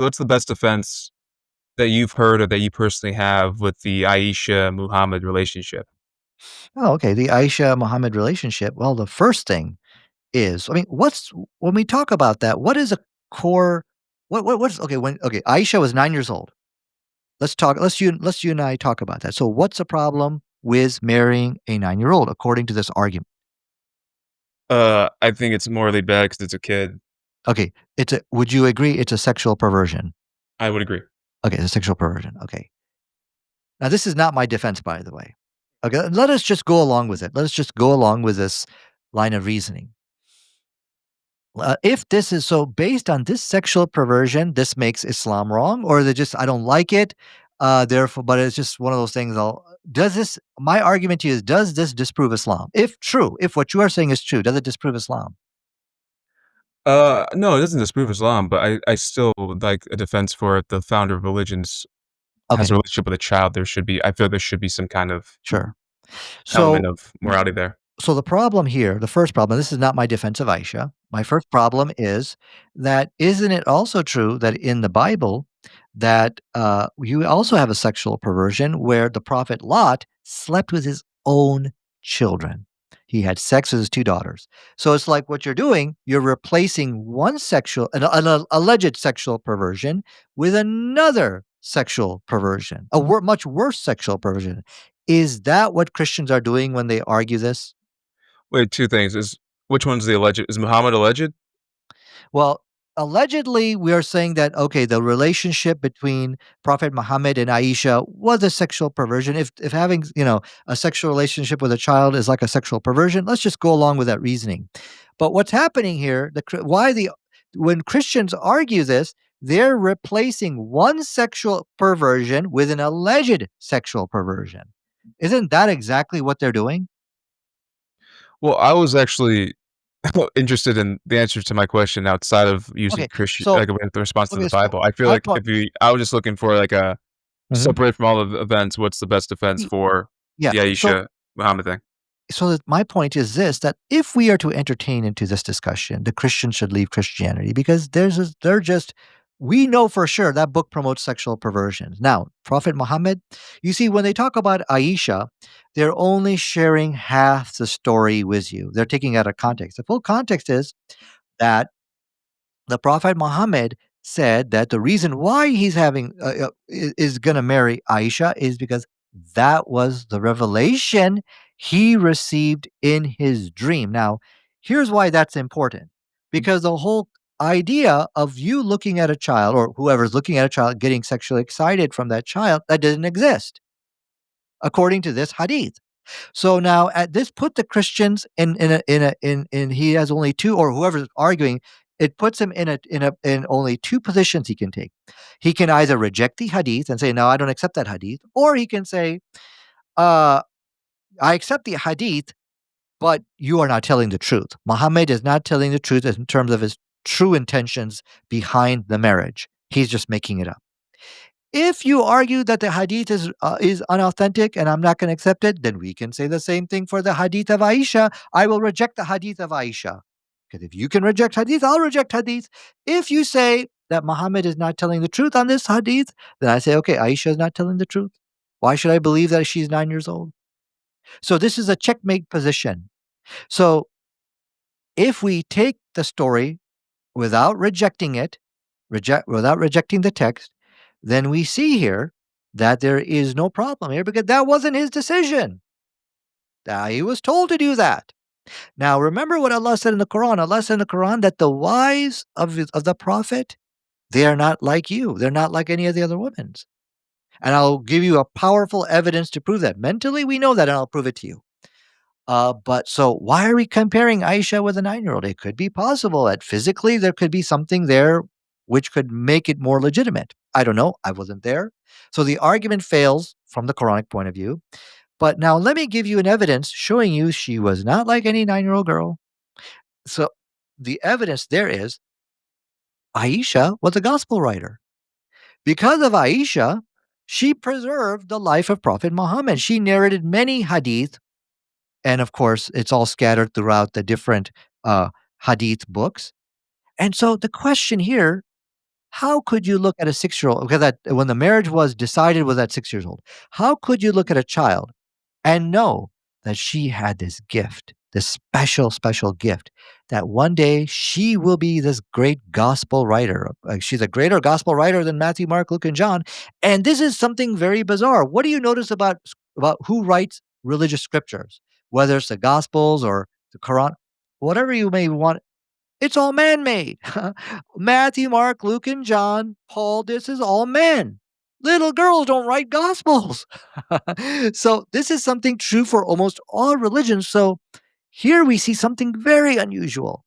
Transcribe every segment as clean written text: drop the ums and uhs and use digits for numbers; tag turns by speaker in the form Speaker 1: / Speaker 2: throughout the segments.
Speaker 1: What's the best defense that you've heard or that you personally have with the Aisha Muhammad relationship?
Speaker 2: Oh, okay. The Aisha Muhammad relationship. Well, the first thing is, I mean, what's when we talk about that, what is a core what's okay, when okay, Aisha was 9 years old. Let's you and I talk about that. So what's the problem with marrying a 9-year-old according to this argument?
Speaker 1: I think it's morally bad because it's a kid.
Speaker 2: Okay, it's a would you agree it's a sexual perversion?
Speaker 1: I would agree.
Speaker 2: Okay, it's a sexual perversion. Okay. Now this is not my defense, by the way. Okay, let us just go along with it. Let us just go along with this line of reasoning. If this is so based on this sexual perversion, this makes Islam wrong, or they just I don't like it, therefore, but it's just one of those things. Does this? My argument to you is: does this disprove Islam? If true, if what you are saying is true, does it disprove Islam?
Speaker 1: No, it doesn't disprove Islam, but I still would like a defense for it. The founder of religions has
Speaker 2: Okay,
Speaker 1: a relationship with a child. I feel there should be some kind of
Speaker 2: sure. So,
Speaker 1: element of morality there.
Speaker 2: so the problem here, the first problem. This is not my defense of Aisha. My first problem is that isn't it also true that in the Bible that you also have a sexual perversion where the prophet Lot slept with his own children. He had sex with his two daughters. So it's like what you're doing, you're replacing an alleged sexual perversion with another sexual perversion, much worse sexual perversion. Is that what Christians are doing when they argue this?
Speaker 1: Wait, two things. Is which one's the alleged? Is Muhammad alleged?
Speaker 2: Well, allegedly, we are saying that, okay, the relationship between Prophet Muhammad and Aisha was a sexual perversion. If having, a sexual relationship with a child is like a sexual perversion, let's just go along with that reasoning. But what's happening here, when Christians argue this, they're replacing one sexual perversion with an alleged sexual perversion. Isn't that exactly what they're doing?
Speaker 1: Well, I was actually interested in the answer to my question outside of using
Speaker 2: Okay,
Speaker 1: Christian,
Speaker 2: so
Speaker 1: like with the response to
Speaker 2: okay,
Speaker 1: the
Speaker 2: so
Speaker 1: Bible. I feel
Speaker 2: my
Speaker 1: like
Speaker 2: point.
Speaker 1: if I was just looking for like a
Speaker 2: Mhm.
Speaker 1: separate from all of the events, what's the best defense for
Speaker 2: Yeah.
Speaker 1: the Aisha Muhammad thing?
Speaker 2: So that my point is this, that if we are to entertain into this discussion, the Christians should leave Christianity because they're just we know for sure that book promotes sexual perversions. Now, Prophet Muhammad, you see, when they talk about Aisha, they're only sharing half the story with you. They're taking out of context. The full context is that the Prophet Muhammad said that the reason why he's is going to marry Aisha is because that was the revelation he received in his dream. Now, here's why that's important. Because the whole idea of you looking at a child or whoever's looking at a child getting sexually excited from that child, that didn't exist according to this hadith. So now at this put the Christians in he has only two or whoever's arguing, it puts him in only two positions he can take. He can either reject the hadith and say, no, I don't accept that hadith, or he can say, uh, I accept the hadith, but you are not telling the truth. Muhammad is not telling the truth in terms of his true intentions behind the marriage. He's just making it up. If you argue that the hadith is unauthentic and I'm not going to accept it, then we can say the same thing for the hadith of Aisha. I will reject the hadith of Aisha. Because if you can reject hadith, I'll reject hadith. If you say that Muhammad is not telling the truth on this hadith, then I say, okay, Aisha is not telling the truth. Why should I believe that she's 9 years old? So this is a checkmate position. So if we take the story without rejecting it, without rejecting the text, then we see here that there is no problem here because that wasn't his decision. He was told to do that. Now, remember what Allah said in the Quran. Allah said in the Quran that the wives of the Prophet, they are not like you. They're not like any of the other women. And I'll give you a powerful evidence to prove that. Mentally, we know that, and I'll prove it to you. But so why are we comparing Aisha with a 9-year-old? It could be possible that physically there could be something there which could make it more legitimate. I don't know. I wasn't there. So the argument fails from the Quranic point of view. But now let me give you an evidence showing you she was not like any 9-year-old girl. So the evidence there is Aisha was a gospel writer. Because of Aisha, she preserved the life of Prophet Muhammad. She narrated many hadith. And of course, it's all scattered throughout the different uh, hadith books. And so the question here How could you look at a 6-year-old because that when the marriage was decided was at 6 years old. How could you look at a child and know that she had this gift, this special, special gift that one day she will be this great gospel writer. Like she's a greater gospel writer than Matthew, Mark, Luke, and John. And this is something very bizarre. What do you notice about who writes religious scriptures, whether it's the Gospels or the Quran, whatever you may want? It's all man-made. Matthew, Mark, Luke, and John, Paul, this is all men. Little girls don't write gospels. So this is something true for almost all religions. So here we see something very unusual.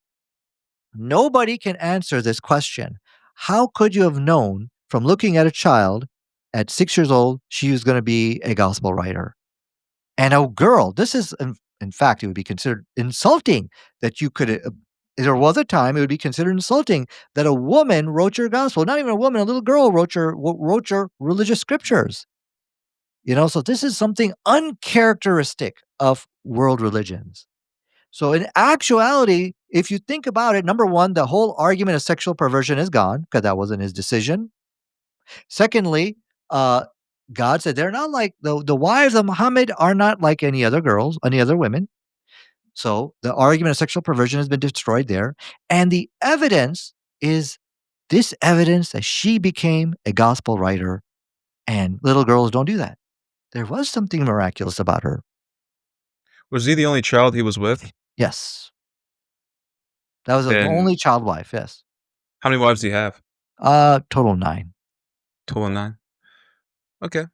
Speaker 2: Nobody can answer this question. How could you have known from looking at a child at 6 years old she was going to be a gospel writer? And a girl, this is, in fact, it would be considered insulting that you could. There was a time it would be considered insulting that a woman wrote your gospel. Not even a woman, a little girl wrote your religious scriptures. So this is something uncharacteristic of world religions. So in actuality, if you think about it, number one, the whole argument of sexual perversion is gone because that wasn't his decision. Secondly, uh, God said they're not like the wives of Muhammad are not like any other girls, any other women. So the argument of sexual perversion has been destroyed there. And the evidence is this evidence that she became a gospel writer, and little girls don't do that. There was something miraculous about her.
Speaker 1: Was he the only child he was with?
Speaker 2: Yes. That was the
Speaker 1: Then
Speaker 2: only child wife. Yes.
Speaker 1: how many wives do you have?
Speaker 2: Total 9.
Speaker 1: Total 9. Okay.